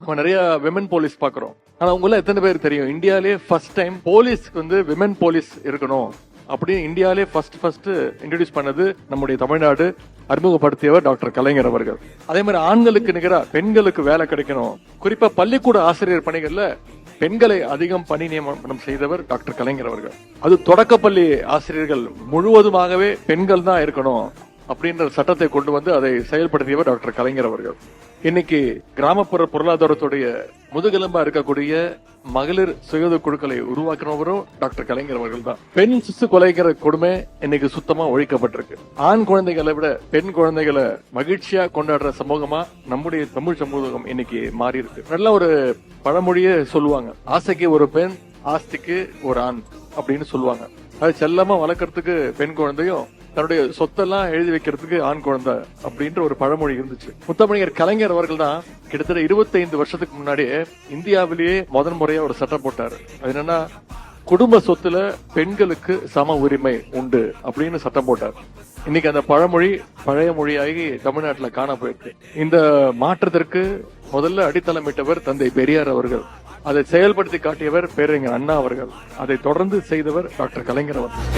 நம்ம நிறைய women police பாக்குறோம். ஆனா உங்கள எத்தனை பேர் தெரியும் இந்தியாலே ஃபர்ஸ்ட் டைம் போலீஸ்க்கு விமன் போலீஸ் இருக்கணும் அப்படி இந்தியாலே ஃபர்ஸ்ட் இன்ட்ரோடியூஸ் பண்ணது நம்முடைய தமிழ்நாடு, அறிமுகப்படுத்தியவர் டாக்டர் கலைஞர் அவர்கள். அதே மாதிரி ஆண்களுக்கு நிகரா பெண்களுக்கு வேலை கிடைக்கணும், குறிப்பா பள்ளிக்கூட ஆசிரியர் பணிகள்ல பெண்களை அதிகம் பணி நியமனம் செய்தவர் டாக்டர் கலைஞர் அவர்கள். அது தொடக்கப்பள்ளி ஆசிரியர்கள் முழுவதுமாகவே பெண்கள் தான் இருக்கணும் அப்படின்ற சட்டத்தை கொண்டு வந்து அதை செயல்படுத்தியவர் டாக்டர் கலைஞர் அவர்கள். இன்னைக்கு கிராமப்புற பொருளாதாரத்துடைய முதுகெலும்பா இருக்கக்கூடிய மகளிர் சுய குழுக்களை உருவாக்குறவரும் டாக்டர் கலைஞர் அவர்கள் தான். பெண் சிசு கொலைங்கிற கொடுமை இன்னைக்கு சுத்தமா ஒழிக்கப்பட்டிருக்கு. ஆண் குழந்தைகளை விட பெண் குழந்தைகளை மகிழ்ச்சியா கொண்டாடுற சமூகமா நம்முடைய தமிழ் சமூகம் இன்னைக்கு மாறி இருக்கு. நல்ல ஒரு பழமொழியே சொல்லுவாங்க, ஆசைக்கு ஒரு பெண், ஆஸ்திக்கு ஒரு ஆண் அப்படின்னு சொல்லுவாங்க. அது செல்லமா வளர்க்கறதுக்கு பெண் குழந்தையும், தன்னுடைய சொத்தெல்லாம் எழுதி வைக்கிறதுக்கு ஆண் குழந்தை அப்படின்ற ஒரு பழமொழி இருந்துச்சு. முத்தமிழர் கலைஞர் அவர்கள் தான் கிட்டத்தட்ட 25 வருஷத்துக்கு முன்னாடியே இந்தியாவிலேயே முதல் முறையா ஒரு சட்டம் போட்டாரு. அது என்னன்னா, குடும்ப சொத்துல பெண்களுக்கு சம உரிமை உண்டு அப்படின்னு சட்டம் போட்டார். இன்னைக்கு அந்த பழமொழி பழைய மொழியாகி தமிழ்நாட்டில் காண போயிருக்கு. இந்த மாற்றத்திற்கு முதல்ல அடித்தளமிட்டவர் தந்தை பெரியார் அவர்கள். அதை செயல்படுத்தி காட்டியவர் பேரறிஞர் அண்ணா அவர்கள். அதை தொடர்ந்து செய்தவர் டாக்டர் கலைஞர் அவர்கள்.